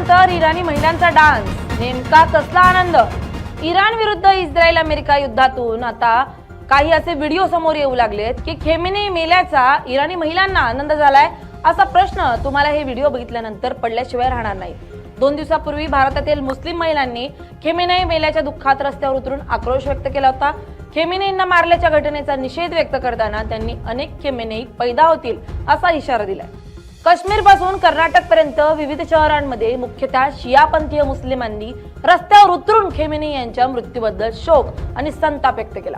झाल्यानंतर इराणी महिलांचा डान्स, नेमका कसला आनंद? इराण विरुद्ध इस्रायल अमेरिका युद्धातून आता काही असे व्हिडिओ समोर येऊ लागलेत की खेमेनेई मेल्याचा इराणी महिलांना आनंद झालाय असा प्रश्न तुम्हाला हे व्हिडिओ बघितल्यानंतर पडल्याशिवाय राहणार नाही। 2 दिवसापूर्वी भारतातील मुस्लिम महिलांनी खेमेनेई मेल्याच्या दुःखात रस्त्यावर उतरून आक्रोश व्यक्त केला होता। खेमेनेईंना मारल्याच्या घटनेचा निषेध व्यक्त करताना त्यांनी अनेक खेमेनेई पैदा होतील असा इशारा दिलाय। काश्मीर पासून कर्नाटक पर्यंत विविध शहरांमध्ये मुख्यतः शियापंथीय मुस्लिमांनी रस्त्यावर उतरून खेमेनेई यांच्या मृत्यूबद्दल शोक आणि संताप व्यक्त केला।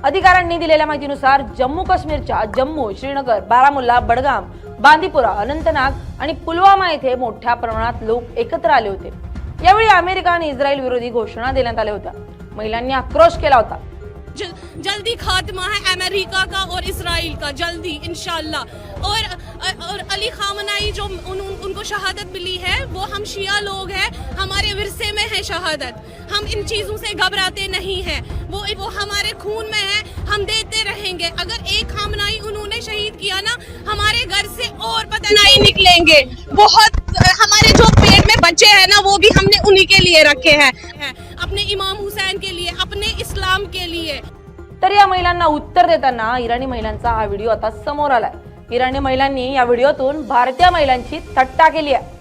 अधिकाऱ्यांनी दिलेल्या माहितीनुसार जम्मू काश्मीरच्या जम्मू, श्रीनगर, बारामुल्ला, बडगाम, बांदीपुरा, अनंतनाग आणि पुलवामा येथे मोठ्या प्रमाणात लोक एकत्र आले होते। यावेळी अमेरिका आणि इस्रायल विरोधी घोषणा देण्यात आल्या होत्या। महिलांनी आक्रोश केला होता। जल्दी खात्मा है अमेरिका का और इसराइल का, जल्दी इंशाल्लाह। और अली खामनाई जो उनको शहादत मिली है, वो हम शिया लोग हैं, हमारे विरसे में है शहादत। हम इन चीजों से घबराते नहीं हैं, वो हमारे खून में है, हम देते रहेंगे। अगर एक खामनाई उन्होंने शहीद किया ना, हमारे घर से और पता नहीं निकलेंगे। बहुत हमारे जो पेट में बच्चे हैं ना, वो भी हमने उन्हीं के लिए रखे हैं, अपने इमाम हुसैन के लिए, अपने इस्लाम के लिए। तर या महिलांना उत्तर देताना इराणी महिलांचा हा व्हिडिओ आता समोर आलाय। इराणी महिलांनी या व्हिडिओतून भारतीय महिलांची थट्टा केली आहे।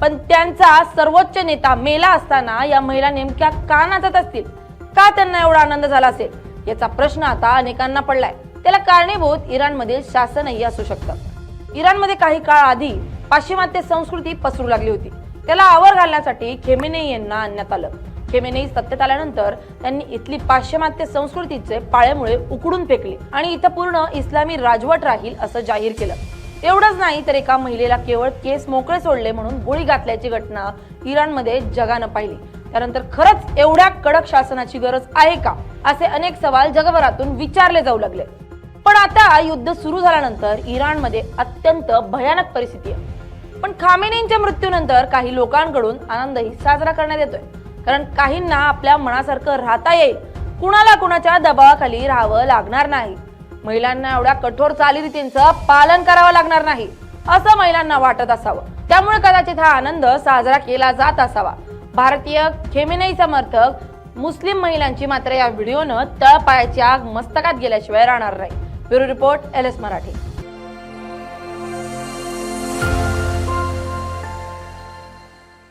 पण त्यांचा सर्वोच्च नेता मेला असताना या महिला नेमक्या का नाचत असतील? का त्यांना एवढा आनंद झाला असेल? याचा प्रश्न आता अनेकांना पडलाय। त्याला कारणीभूत इराणमधील शासनही असू शकतं। इराणमध्ये काही काळ आधी पाश्चिमात्य संस्कृती पसरू लागली होती। त्याला आवर घालण्यासाठी खेमेनेई यांना आणण्यात आलं। खेमेनेई सत्तेत आल्यानंतर त्यांनी इथली पाश्चिमात्य संस्कृतीचे पाळेमुळे उकडून फेकले आणि इथं पूर्ण इस्लामी राजवट राहील असं जाहीर केलं। एवढंच नाही तर एका महिलेला केवळ केस मोकळे सोडले म्हणून गोळी घातल्याची घटना इराणमध्ये जगानं पाहिली। त्यानंतर खरंच एवढ्या कडक शासनाची गरज आहे का, असे अनेक सवाल जगभरातून विचारले जाऊ लागले। पण आता युद्ध सुरू झाल्यानंतर इराणमध्ये अत्यंत भयानक परिस्थिती आहे। पण खामेनेईंच्या मृत्यूनंतर काही लोकांकडून आनंदही साजरा करण्यात येतोय, कारण काहींना आपल्या मनासारखं राहता येईल, कुणाला कुणाच्या दबावाखाली राहावं लागणार नाही, महिलांना एवढ्या कठोर चालीरीतींचं पालन करावं लागणार नाही असं महिलांना वाटत असावं। त्यामुळे कदाचित हा आनंद साजरा केला जात असावा। भारतीय खेमेनेई समर्थक मुस्लिम महिलांची मात्र या व्हिडिओनं तळपायाची आग मस्तकात गेल्याशिवाय राहणार नाही। Bureau report, LS Marathi.